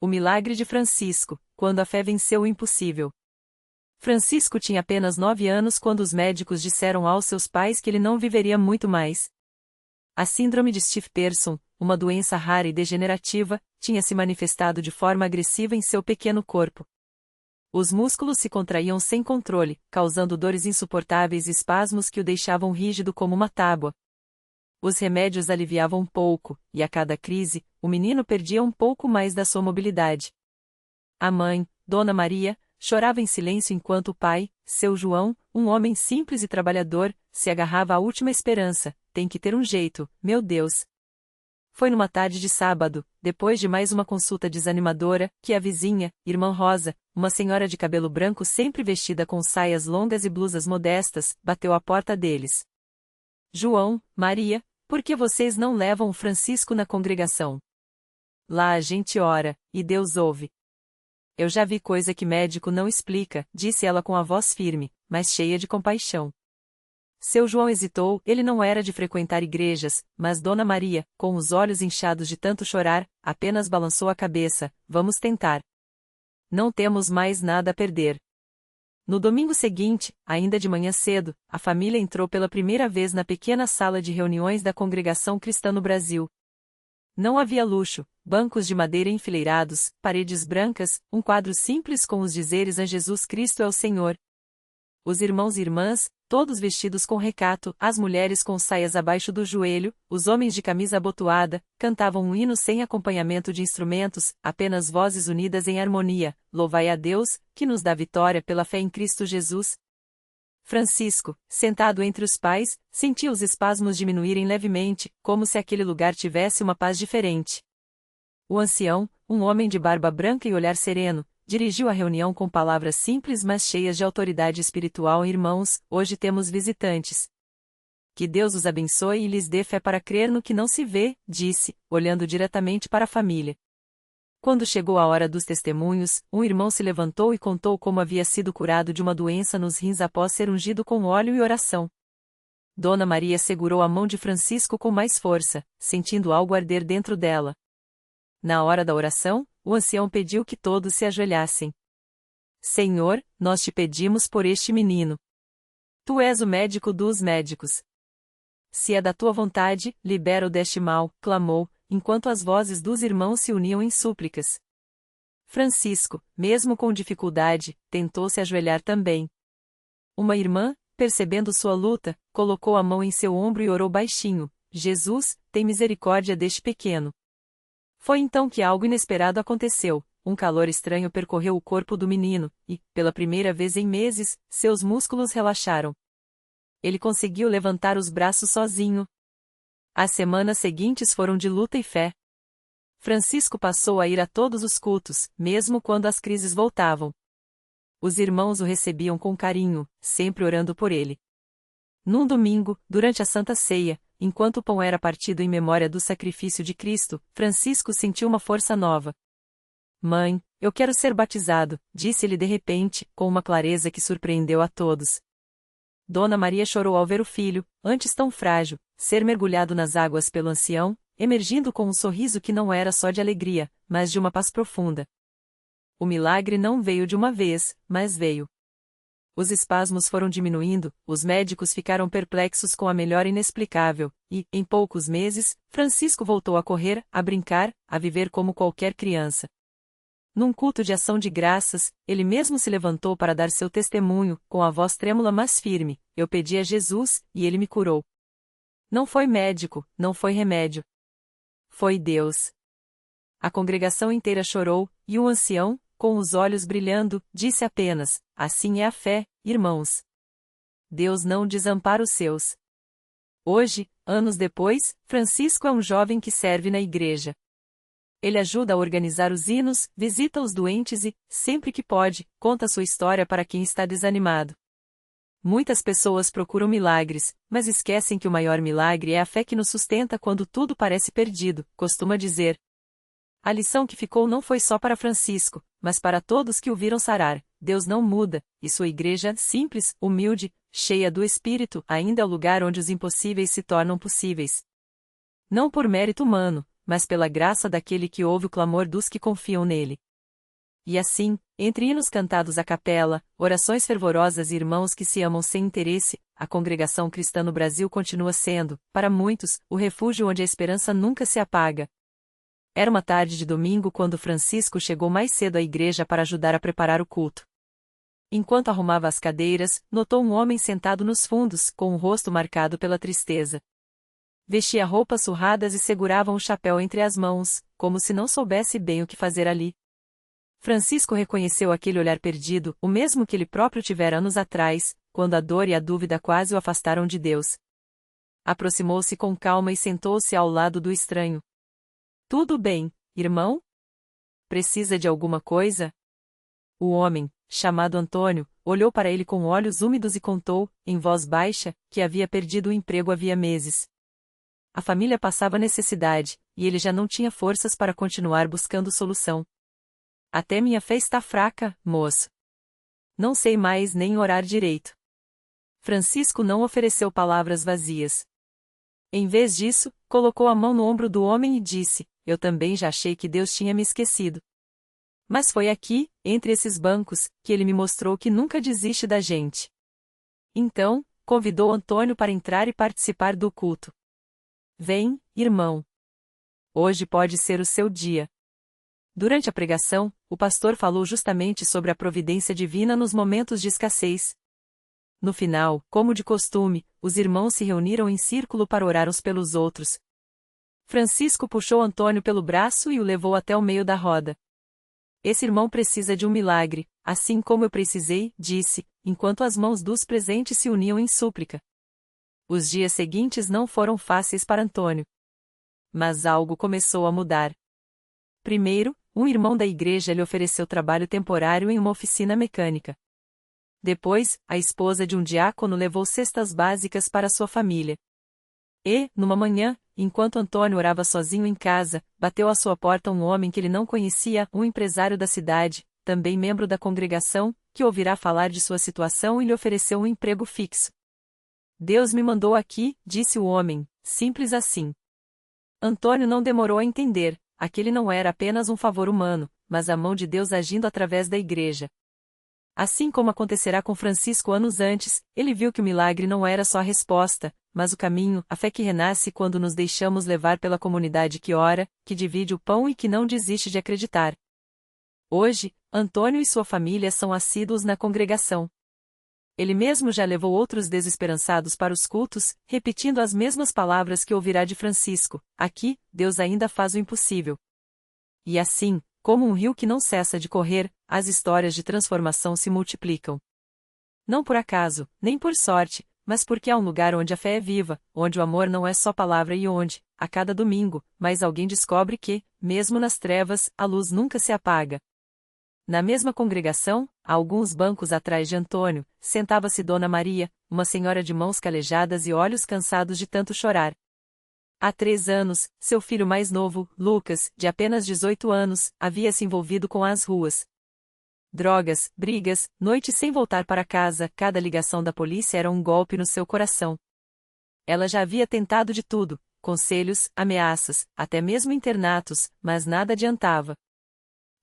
O milagre de Francisco, quando a fé venceu o impossível. Francisco tinha apenas 9 anos quando os médicos disseram aos seus pais que ele não viveria muito mais. A síndrome de Stiff-Person, uma doença rara e degenerativa, tinha se manifestado de forma agressiva em seu pequeno corpo. Os músculos se contraíam sem controle, causando dores insuportáveis e espasmos que o deixavam rígido como uma tábua. Os remédios aliviavam um pouco, e a cada crise, o menino perdia um pouco mais da sua mobilidade. A mãe, Dona Maria, chorava em silêncio enquanto o pai, seu João, um homem simples e trabalhador, se agarrava à última esperança: tem que ter um jeito, meu Deus. Foi numa tarde de sábado, depois de mais uma consulta desanimadora, que a vizinha, Irmã Rosa, uma senhora de cabelo branco sempre vestida com saias longas e blusas modestas, bateu à porta deles. João, Maria, por que vocês não levam o Francisco na congregação? Lá a gente ora, e Deus ouve. Eu já vi coisa que médico não explica, disse ela com a voz firme, mas cheia de compaixão. Seu João hesitou, ele não era de frequentar igrejas, mas Dona Maria, com os olhos inchados de tanto chorar, apenas balançou a cabeça: vamos tentar. Não temos mais nada a perder. No domingo seguinte, ainda de manhã cedo, a família entrou pela primeira vez na pequena sala de reuniões da Congregação Cristã no Brasil. Não havia luxo, bancos de madeira enfileirados, paredes brancas, um quadro simples com os dizeres a Jesus Cristo é o Senhor. Os irmãos e irmãs, todos vestidos com recato, as mulheres com saias abaixo do joelho, os homens de camisa abotoada, cantavam um hino sem acompanhamento de instrumentos, apenas vozes unidas em harmonia: louvai a Deus, que nos dá vitória pela fé em Cristo Jesus. Francisco, sentado entre os pais, sentia os espasmos diminuírem levemente, como se aquele lugar tivesse uma paz diferente. O ancião, um homem de barba branca e olhar sereno, dirigiu a reunião com palavras simples mas cheias de autoridade espiritual: irmãos, hoje temos visitantes. Que Deus os abençoe e lhes dê fé para crer no que não se vê, disse, olhando diretamente para a família. Quando chegou a hora dos testemunhos, um irmão se levantou e contou como havia sido curado de uma doença nos rins após ser ungido com óleo e oração. Dona Maria segurou a mão de Francisco com mais força, sentindo algo arder dentro dela. Na hora da oração, o ancião pediu que todos se ajoelhassem. Senhor, nós te pedimos por este menino. Tu és o médico dos médicos. Se é da tua vontade, libera-o deste mal, clamou, enquanto as vozes dos irmãos se uniam em súplicas. Francisco, mesmo com dificuldade, tentou se ajoelhar também. Uma irmã, percebendo sua luta, colocou a mão em seu ombro e orou baixinho: Jesus, tem misericórdia deste pequeno. Foi então que algo inesperado aconteceu. Um calor estranho percorreu o corpo do menino, e, pela primeira vez em meses, seus músculos relaxaram. Ele conseguiu levantar os braços sozinho. As semanas seguintes foram de luta e fé. Francisco passou a ir a todos os cultos, mesmo quando as crises voltavam. Os irmãos o recebiam com carinho, sempre orando por ele. Num domingo, durante a Santa Ceia, enquanto o pão era partido em memória do sacrifício de Cristo, Francisco sentiu uma força nova. Mãe, eu quero ser batizado, disse-ele de repente, com uma clareza que surpreendeu a todos. Dona Maria chorou ao ver o filho, antes tão frágil, ser mergulhado nas águas pelo ancião, emergindo com um sorriso que não era só de alegria, mas de uma paz profunda. O milagre não veio de uma vez, mas veio. Os espasmos foram diminuindo, os médicos ficaram perplexos com a melhora inexplicável, e, em poucos meses, Francisco voltou a correr, a brincar, a viver como qualquer criança. Num culto de ação de graças, ele mesmo se levantou para dar seu testemunho, com a voz trêmula mas firme: eu pedi a Jesus, e ele me curou. Não foi médico, não foi remédio. Foi Deus. A congregação inteira chorou, e o ancião, com os olhos brilhando, disse apenas: assim é a fé, irmãos. Deus não desampara os seus. Hoje, anos depois, Francisco é um jovem que serve na igreja. Ele ajuda a organizar os hinos, visita os doentes e, sempre que pode, conta sua história para quem está desanimado. Muitas pessoas procuram milagres, mas esquecem que o maior milagre é a fé que nos sustenta quando tudo parece perdido, costuma dizer. A lição que ficou não foi só para Francisco, mas para todos que o viram sarar: Deus não muda, e sua igreja, simples, humilde, cheia do Espírito, ainda é o lugar onde os impossíveis se tornam possíveis. Não por mérito humano, mas pela graça daquele que ouve o clamor dos que confiam nele. E assim, entre hinos cantados à capela, orações fervorosas e irmãos que se amam sem interesse, a congregação cristã no Brasil continua sendo, para muitos, o refúgio onde a esperança nunca se apaga. Era uma tarde de domingo quando Francisco chegou mais cedo à igreja para ajudar a preparar o culto. Enquanto arrumava as cadeiras, notou um homem sentado nos fundos, com o rosto marcado pela tristeza. Vestia roupas surradas e segurava um chapéu entre as mãos, como se não soubesse bem o que fazer ali. Francisco reconheceu aquele olhar perdido, o mesmo que ele próprio tivera anos atrás, quando a dor e a dúvida quase o afastaram de Deus. Aproximou-se com calma e sentou-se ao lado do estranho. Tudo bem, irmão? Precisa de alguma coisa? O homem, chamado Antônio, olhou para ele com olhos úmidos e contou, em voz baixa, que havia perdido o emprego havia meses. A família passava necessidade, e ele já não tinha forças para continuar buscando solução. Até minha fé está fraca, moço. Não sei mais nem orar direito. Francisco não ofereceu palavras vazias. Em vez disso, colocou a mão no ombro do homem e disse: eu também já achei que Deus tinha me esquecido. Mas foi aqui, entre esses bancos, que ele me mostrou que nunca desiste da gente. Então, convidou Antônio para entrar e participar do culto. Vem, irmão. Hoje pode ser o seu dia. Durante a pregação, o pastor falou justamente sobre a providência divina nos momentos de escassez. No final, como de costume, os irmãos se reuniram em círculo para orar uns pelos outros. Francisco puxou Antônio pelo braço e o levou até o meio da roda. Esse irmão precisa de um milagre, assim como eu precisei, disse, enquanto as mãos dos presentes se uniam em súplica. Os dias seguintes não foram fáceis para Antônio. Mas algo começou a mudar. Primeiro, um irmão da igreja lhe ofereceu trabalho temporário em uma oficina mecânica. Depois, a esposa de um diácono levou cestas básicas para sua família. E, numa manhã, enquanto Antônio orava sozinho em casa, bateu à sua porta um homem que ele não conhecia, um empresário da cidade, também membro da congregação, que ouvirá falar de sua situação e lhe ofereceu um emprego fixo. Deus me mandou aqui, disse o homem, simples assim. Antônio não demorou a entender. Aquele não era apenas um favor humano, mas a mão de Deus agindo através da igreja. Assim como acontecerá com Francisco anos antes, ele viu que o milagre não era só a resposta, mas o caminho, a fé que renasce quando nos deixamos levar pela comunidade que ora, que divide o pão e que não desiste de acreditar. Hoje, Antônio e sua família são assíduos na congregação. Ele mesmo já levou outros desesperançados para os cultos, repetindo as mesmas palavras que ouvirá de Francisco: aqui, Deus ainda faz o impossível. E assim, como um rio que não cessa de correr, as histórias de transformação se multiplicam. Não por acaso, nem por sorte, mas porque há um lugar onde a fé é viva, onde o amor não é só palavra e onde, a cada domingo, mais alguém descobre que, mesmo nas trevas, a luz nunca se apaga. Na mesma congregação, a alguns bancos atrás de Antônio, sentava-se Dona Maria, uma senhora de mãos calejadas e olhos cansados de tanto chorar. Há 3 anos, seu filho mais novo, Lucas, de apenas 18 anos, havia se envolvido com as ruas. Drogas, brigas, noites sem voltar para casa, cada ligação da polícia era um golpe no seu coração. Ela já havia tentado de tudo, conselhos, ameaças, até mesmo internatos, mas nada adiantava.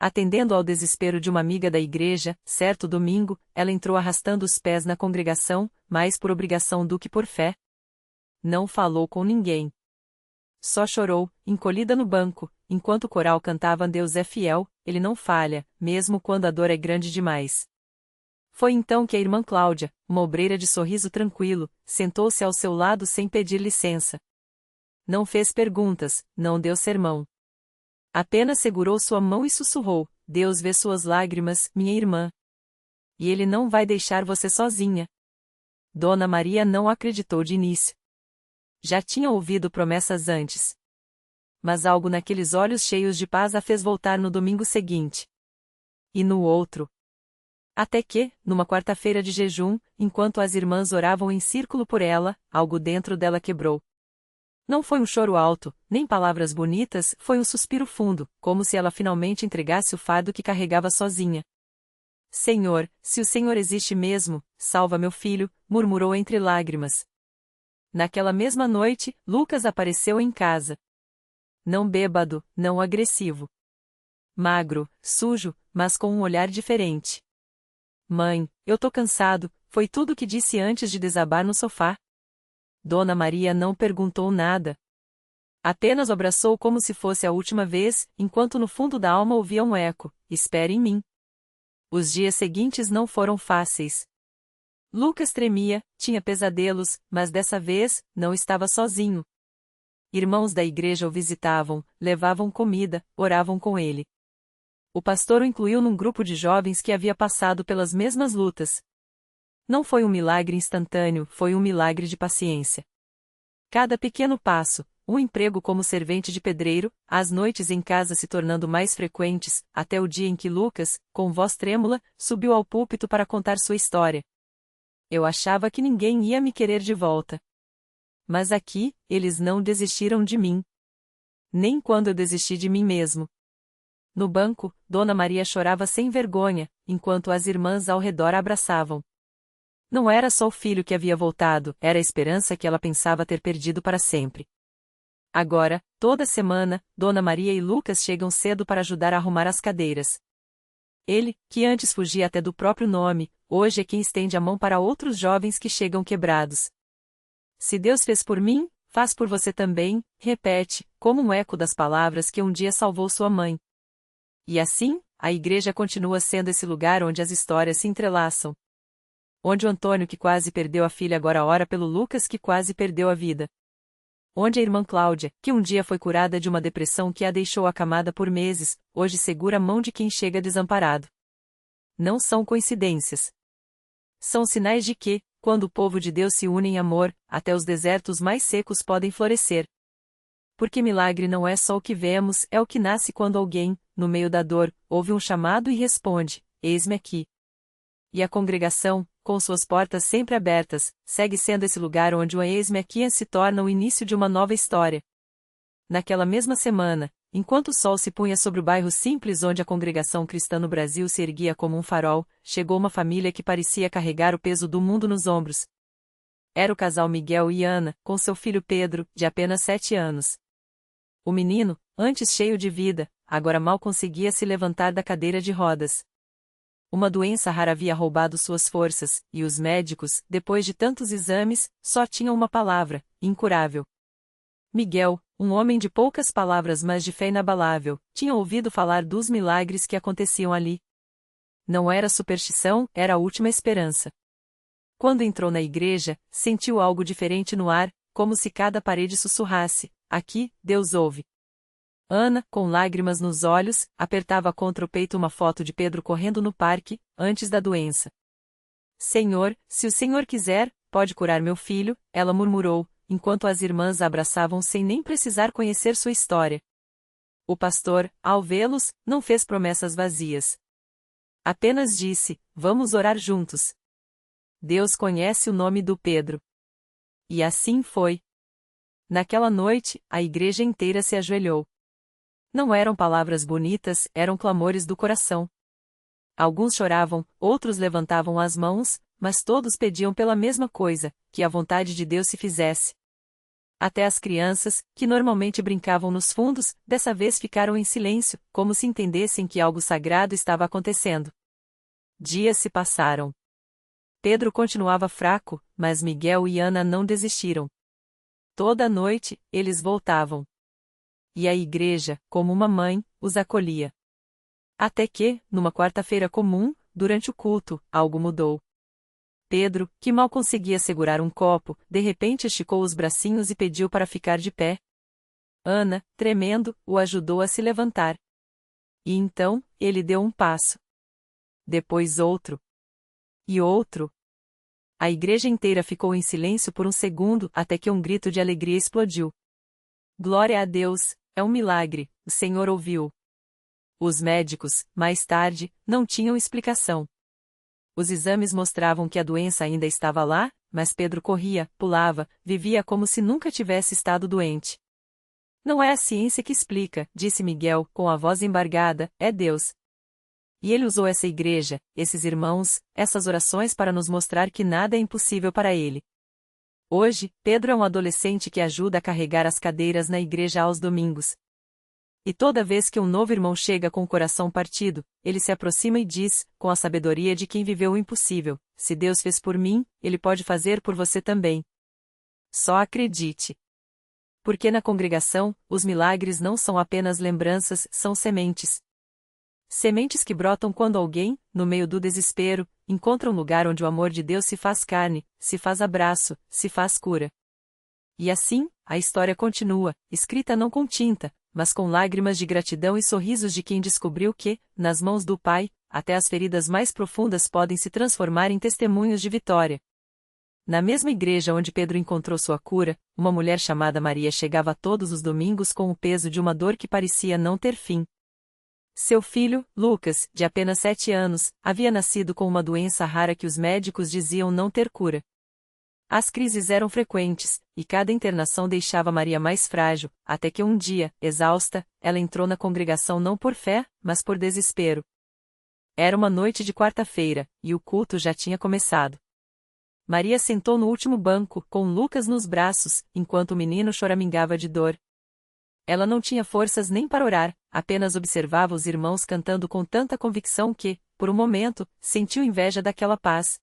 Atendendo ao desespero de uma amiga da igreja, certo domingo, ela entrou arrastando os pés na congregação, mais por obrigação do que por fé. Não falou com ninguém. Só chorou, encolhida no banco, enquanto o coral cantava Deus é fiel, ele não falha, mesmo quando a dor é grande demais. Foi então que a irmã Cláudia, uma obreira de sorriso tranquilo, sentou-se ao seu lado sem pedir licença. Não fez perguntas, não deu sermão. Apenas segurou sua mão e sussurrou: Deus vê suas lágrimas, minha irmã. E Ele não vai deixar você sozinha. Dona Maria não acreditou de início. Já tinha ouvido promessas antes. Mas algo naqueles olhos cheios de paz a fez voltar no domingo seguinte. E no outro. Até que, numa quarta-feira de jejum, enquanto as irmãs oravam em círculo por ela, algo dentro dela quebrou. Não foi um choro alto, nem palavras bonitas, foi um suspiro fundo, como se ela finalmente entregasse o fardo que carregava sozinha. Senhor, se o Senhor existe mesmo, salva meu filho, murmurou entre lágrimas. Naquela mesma noite, Lucas apareceu em casa. não bêbado, não agressivo. Magro, sujo, mas com um olhar diferente. Mãe, eu tô cansado, foi tudo o que disse antes de desabar no sofá. Dona Maria não perguntou nada. Apenas o abraçou como se fosse a última vez, enquanto no fundo da alma ouvia um eco: espere em mim. Os dias seguintes não foram fáceis. Lucas tremia, tinha pesadelos, mas dessa vez, não estava sozinho. Irmãos da igreja o visitavam, levavam comida, oravam com ele. O pastor o incluiu num grupo de jovens que havia passado pelas mesmas lutas. Não foi um milagre instantâneo, foi um milagre de paciência. Cada pequeno passo, um emprego como servente de pedreiro, as noites em casa se tornando mais frequentes, até o dia em que Lucas, com voz trêmula, subiu ao púlpito para contar sua história. Eu achava que ninguém ia me querer de volta. Mas aqui, eles não desistiram de mim. Nem quando eu desisti de mim mesmo. No banco, Dona Maria chorava sem vergonha, enquanto as irmãs ao redor a abraçavam. Não era só o filho que havia voltado, era a esperança que ela pensava ter perdido para sempre. Agora, toda semana, Dona Maria e Lucas chegam cedo para ajudar a arrumar as cadeiras. Ele, que antes fugia até do próprio nome, hoje é quem estende a mão para outros jovens que chegam quebrados. Se Deus fez por mim, faz por você também, repete, como um eco das palavras que um dia salvou sua mãe. E assim, a igreja continua sendo esse lugar onde as histórias se entrelaçam. Onde o Antônio que quase perdeu a filha agora ora pelo Lucas que quase perdeu a vida. Onde a irmã Cláudia, que um dia foi curada de uma depressão que a deixou acamada por meses, hoje segura a mão de quem chega desamparado. Não são coincidências. São sinais de que, quando o povo de Deus se une em amor, até os desertos mais secos podem florescer. Porque milagre não é só o que vemos, é o que nasce quando alguém, no meio da dor, ouve um chamado e responde: eis-me aqui. E a congregação, com suas portas sempre abertas, segue sendo esse lugar onde o eis-me aqui se torna o início de uma nova história. Naquela mesma semana, enquanto o sol se punha sobre o bairro simples onde a congregação cristã no Brasil se erguia como um farol, chegou uma família que parecia carregar o peso do mundo nos ombros. Era o casal Miguel e Ana, com seu filho Pedro, de apenas 7 anos. O menino, antes cheio de vida, agora mal conseguia se levantar da cadeira de rodas. Uma doença rara havia roubado suas forças, e os médicos, depois de tantos exames, só tinham uma palavra: incurável. Miguel, um homem de poucas palavras mas de fé inabalável, tinha ouvido falar dos milagres que aconteciam ali. Não era superstição, era a última esperança. Quando entrou na igreja, sentiu algo diferente no ar, como se cada parede sussurrasse: aqui, Deus ouve. Ana, com lágrimas nos olhos, apertava contra o peito uma foto de Pedro correndo no parque, antes da doença. Senhor, se o Senhor quiser, pode curar meu filho, ela murmurou, enquanto as irmãs a abraçavam sem nem precisar conhecer sua história. O pastor, ao vê-los, não fez promessas vazias. Apenas disse: vamos orar juntos. Deus conhece o nome do Pedro. E assim foi. Naquela noite, a igreja inteira se ajoelhou. Não eram palavras bonitas, eram clamores do coração. Alguns choravam, outros levantavam as mãos, mas todos pediam pela mesma coisa: que a vontade de Deus se fizesse. Até as crianças, que normalmente brincavam nos fundos, dessa vez ficaram em silêncio, como se entendessem que algo sagrado estava acontecendo. Dias se passaram. Pedro continuava fraco, mas Miguel e Ana não desistiram. Toda noite, eles voltavam. E a igreja, como uma mãe, os acolhia. Até que, numa quarta-feira comum, durante o culto, algo mudou. Pedro, que mal conseguia segurar um copo, de repente esticou os bracinhos e pediu para ficar de pé. Ana, tremendo, o ajudou a se levantar. E então, ele deu um passo. Depois outro. E outro. A igreja inteira ficou em silêncio por um segundo, até que um grito de alegria explodiu. Glória a Deus, é um milagre, o Senhor ouviu. Os médicos, mais tarde, não tinham explicação. Os exames mostravam que a doença ainda estava lá, mas Pedro corria, pulava, vivia como se nunca tivesse estado doente. Não é a ciência que explica, disse Miguel, com a voz embargada, é Deus. E ele usou essa igreja, esses irmãos, essas orações para nos mostrar que nada é impossível para ele. Hoje, Pedro é um adolescente que ajuda a carregar as cadeiras na igreja aos domingos. E toda vez que um novo irmão chega com o coração partido, ele se aproxima e diz, com a sabedoria de quem viveu o impossível: se Deus fez por mim, Ele pode fazer por você também. Só acredite. Porque na congregação, os milagres não são apenas lembranças, são sementes. Sementes que brotam quando alguém, no meio do desespero, encontra um lugar onde o amor de Deus se faz carne, se faz abraço, se faz cura. E assim, a história continua, escrita não com tinta, mas com lágrimas de gratidão e sorrisos de quem descobriu que, nas mãos do Pai, até as feridas mais profundas podem se transformar em testemunhos de vitória. Na mesma igreja onde Pedro encontrou sua cura, uma mulher chamada Maria chegava todos os domingos com o peso de uma dor que parecia não ter fim. Seu filho, Lucas, de apenas 7 anos, havia nascido com uma doença rara que os médicos diziam não ter cura. As crises eram frequentes, e cada internação deixava Maria mais frágil, até que um dia, exausta, ela entrou na congregação não por fé, mas por desespero. Era uma noite de quarta-feira, e o culto já tinha começado. Maria sentou no último banco, com Lucas nos braços, enquanto o menino choramingava de dor. Ela não tinha forças nem para orar, apenas observava os irmãos cantando com tanta convicção que, por um momento, sentiu inveja daquela paz.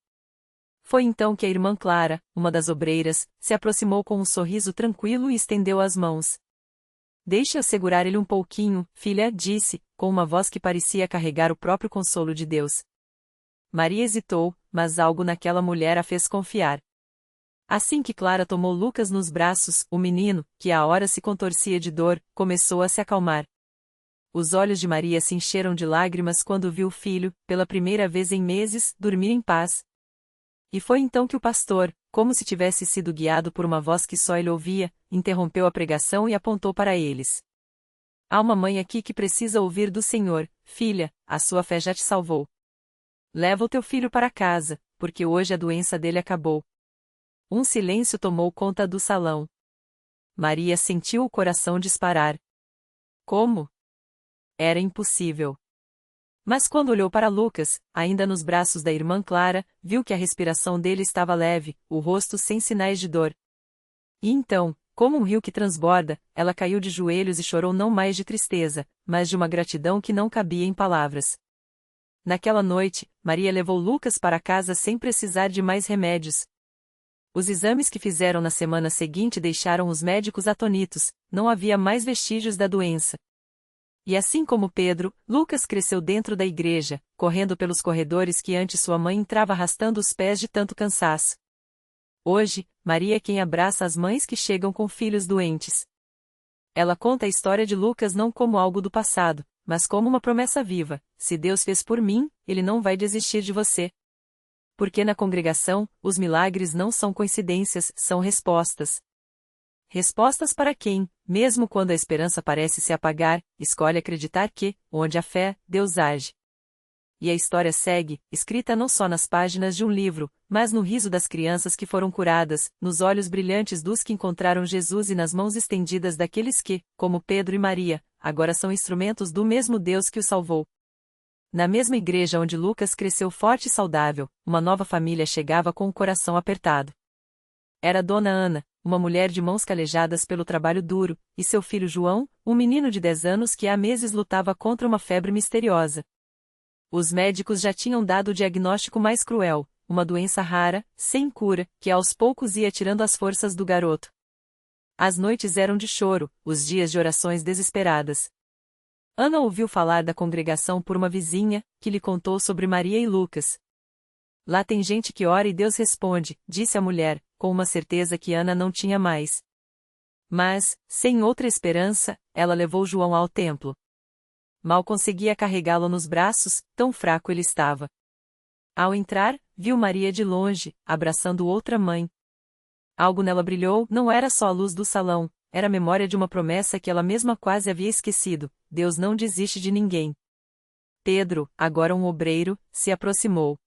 Foi então que a irmã Clara, uma das obreiras, se aproximou com um sorriso tranquilo e estendeu as mãos. Deixe-eu segurar ele um pouquinho, filha, disse, com uma voz que parecia carregar o próprio consolo de Deus. Maria hesitou, mas algo naquela mulher a fez confiar. Assim que Clara tomou Lucas nos braços, o menino, que à hora se contorcia de dor, começou a se acalmar. Os olhos de Maria se encheram de lágrimas quando viu o filho, pela primeira vez em meses, dormir em paz. E foi então que o pastor, como se tivesse sido guiado por uma voz que só ele ouvia, interrompeu a pregação e apontou para eles. Há uma mãe aqui que precisa ouvir do Senhor: filha, a sua fé já te salvou. Leva o teu filho para casa, porque hoje a doença dele acabou. Um silêncio tomou conta do salão. Maria sentiu o coração disparar. Como? Era impossível. Mas quando olhou para Lucas, ainda nos braços da irmã Clara, viu que a respiração dele estava leve, o rosto sem sinais de dor. E então, como um rio que transborda, ela caiu de joelhos e chorou não mais de tristeza, mas de uma gratidão que não cabia em palavras. Naquela noite, Maria levou Lucas para casa sem precisar de mais remédios. Os exames que fizeram na semana seguinte deixaram os médicos atonitos, não havia mais vestígios da doença. E assim como Pedro, Lucas cresceu dentro da igreja, correndo pelos corredores que antes sua mãe entrava arrastando os pés de tanto cansaço. Hoje, Maria é quem abraça as mães que chegam com filhos doentes. Ela conta a história de Lucas não como algo do passado, mas como uma promessa viva: se Deus fez por mim, Ele não vai desistir de você. Porque na congregação, os milagres não são coincidências, são respostas. Respostas para quem, mesmo quando a esperança parece se apagar, escolhe acreditar que, onde há fé, Deus age. E a história segue, escrita não só nas páginas de um livro, mas no riso das crianças que foram curadas, nos olhos brilhantes dos que encontraram Jesus e nas mãos estendidas daqueles que, como Pedro e Maria, agora são instrumentos do mesmo Deus que o salvou. Na mesma igreja onde Lucas cresceu forte e saudável, uma nova família chegava com o coração apertado. Era Dona Ana, uma mulher de mãos calejadas pelo trabalho duro, e seu filho João, um menino de 10 anos que há meses lutava contra uma febre misteriosa. Os médicos já tinham dado o diagnóstico mais cruel, uma doença rara, sem cura, que aos poucos ia tirando as forças do garoto. As noites eram de choro, os dias de orações desesperadas. Ana ouviu falar da congregação por uma vizinha, que lhe contou sobre Maria e Lucas. Lá tem gente que ora e Deus responde, disse a mulher, com uma certeza que Ana não tinha mais. Mas, sem outra esperança, ela levou João ao templo. Mal conseguia carregá-lo nos braços, tão fraco ele estava. Ao entrar, viu Maria de longe, abraçando outra mãe. Algo nela brilhou, não era só a luz do salão, era a memória de uma promessa que ela mesma quase havia esquecido: Deus não desiste de ninguém. Pedro, agora um obreiro, se aproximou.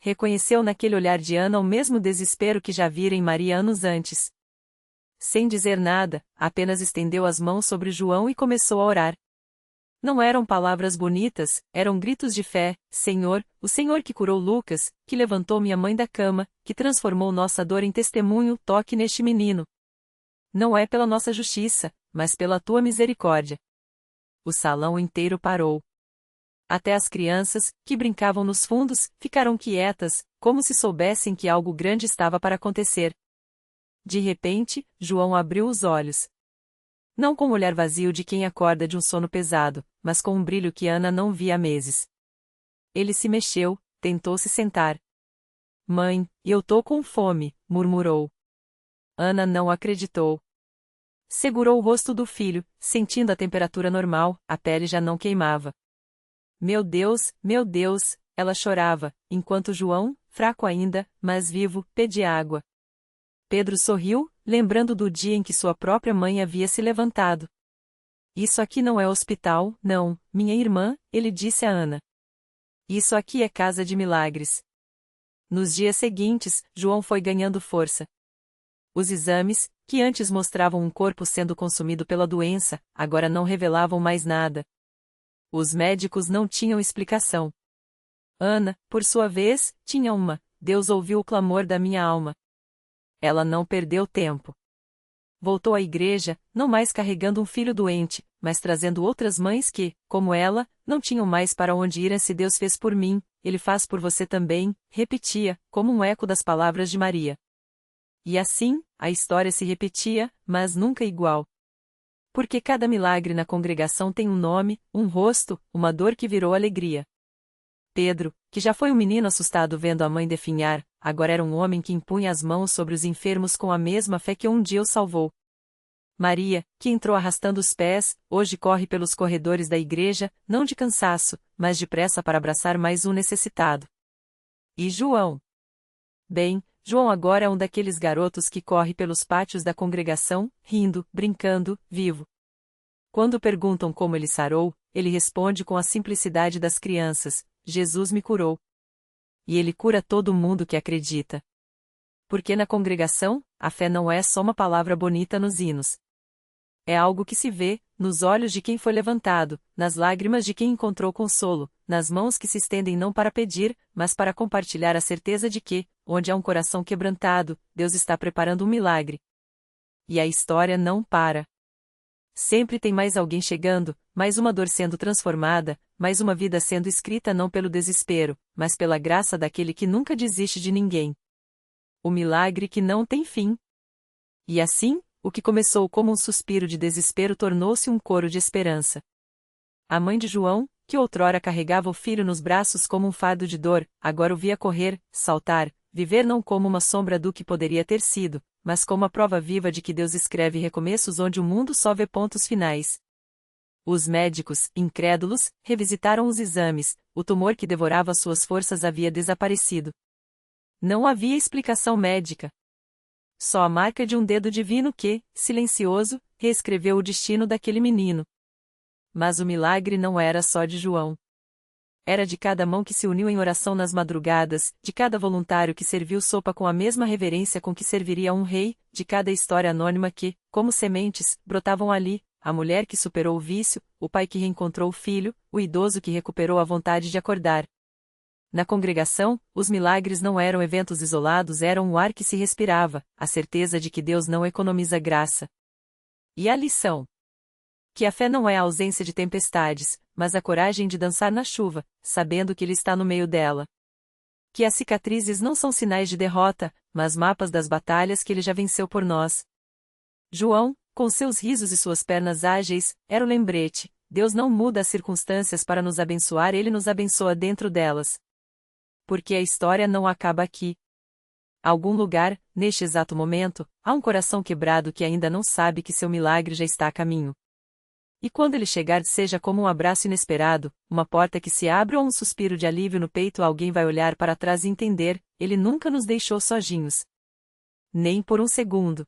Reconheceu naquele olhar de Ana o mesmo desespero que já vira em Maria anos antes. Sem dizer nada, apenas estendeu as mãos sobre João e começou a orar. Não eram palavras bonitas, eram gritos de fé: Senhor, o Senhor que curou Lucas, que levantou minha mãe da cama, que transformou nossa dor em testemunho, toque neste menino. Não é pela nossa justiça, mas pela tua misericórdia. o salão inteiro parou. Até as crianças, que brincavam nos fundos, ficaram quietas, como se soubessem que algo grande estava para acontecer. De repente, João abriu os olhos. Não com o olhar vazio de quem acorda de um sono pesado, mas com um brilho que Ana não via há meses. Ele se mexeu, tentou se sentar. Mãe, eu tô com fome, murmurou. Ana não acreditou. Segurou o rosto do filho, sentindo a temperatura normal, a pele já não queimava. Meu Deus, ela chorava, enquanto João, fraco ainda, mas vivo, pedia água. Pedro sorriu, lembrando do dia em que sua própria mãe havia se levantado. Isso aqui não é hospital, não, minha irmã, ele disse a Ana. Isso aqui é casa de milagres. Nos dias seguintes, João foi ganhando força. Os exames, que antes mostravam um corpo sendo consumido pela doença, agora não revelavam mais nada. Os médicos não tinham explicação. Ana, por sua vez, tinha uma: Deus ouviu o clamor da minha alma. Ela não perdeu tempo. Voltou à igreja, não mais carregando um filho doente, mas trazendo outras mães que, como ela, não tinham mais para onde ir. Se Deus fez por mim, Ele faz por você também, repetia, como um eco das palavras de Maria. E assim, a história se repetia, mas nunca igual. Porque cada milagre na congregação tem um nome, um rosto, uma dor que virou alegria. Pedro, que já foi um menino assustado vendo a mãe definhar, agora era um homem que impunha as mãos sobre os enfermos com a mesma fé que um dia o salvou. Maria, que entrou arrastando os pés, hoje corre pelos corredores da igreja, não de cansaço, mas de pressa para abraçar mais um necessitado. E João? Bem, João agora é um daqueles garotos que corre pelos pátios da congregação, rindo, brincando, vivo. Quando perguntam como ele sarou, ele responde com a simplicidade das crianças: Jesus me curou. E ele cura todo mundo que acredita. Porque na congregação, a fé não é só uma palavra bonita nos hinos. É algo que se vê, nos olhos de quem foi levantado, nas lágrimas de quem encontrou consolo, nas mãos que se estendem não para pedir, mas para compartilhar a certeza de que, onde há um coração quebrantado, Deus está preparando um milagre. E a história não para. Sempre tem mais alguém chegando, mais uma dor sendo transformada, mais uma vida sendo escrita não pelo desespero, mas pela graça daquele que nunca desiste de ninguém. O milagre que não tem fim. E assim, o que começou como um suspiro de desespero tornou-se um coro de esperança. A mãe de João, que outrora carregava o filho nos braços como um fardo de dor, agora o via correr, saltar, viver não como uma sombra do que poderia ter sido, mas como a prova viva de que Deus escreve recomeços onde o mundo só vê pontos finais. Os médicos, incrédulos, revisitaram os exames, o tumor que devorava suas forças havia desaparecido. Não havia explicação médica. Só a marca de um dedo divino que, silencioso, reescreveu o destino daquele menino. Mas o milagre não era só de João. Era de cada mão que se uniu em oração nas madrugadas, de cada voluntário que serviu sopa com a mesma reverência com que serviria um rei, de cada história anônima que, como sementes, brotavam ali, a mulher que superou o vício, o pai que reencontrou o filho, o idoso que recuperou a vontade de acordar. Na congregação, os milagres não eram eventos isolados, eram o ar que se respirava, a certeza de que Deus não economiza graça. E a lição? Que a fé não é a ausência de tempestades, mas a coragem de dançar na chuva, sabendo que Ele está no meio dela. Que as cicatrizes não são sinais de derrota, mas mapas das batalhas que Ele já venceu por nós. João, com seus risos e suas pernas ágeis, era o lembrete: Deus não muda as circunstâncias para nos abençoar, Ele nos abençoa dentro delas. Porque a história não acaba aqui. Algum lugar, neste exato momento, há um coração quebrado que ainda não sabe que seu milagre já está a caminho. E quando ele chegar, seja como um abraço inesperado, uma porta que se abre ou um suspiro de alívio no peito, alguém vai olhar para trás e entender: Ele nunca nos deixou sozinhos. Nem por um segundo.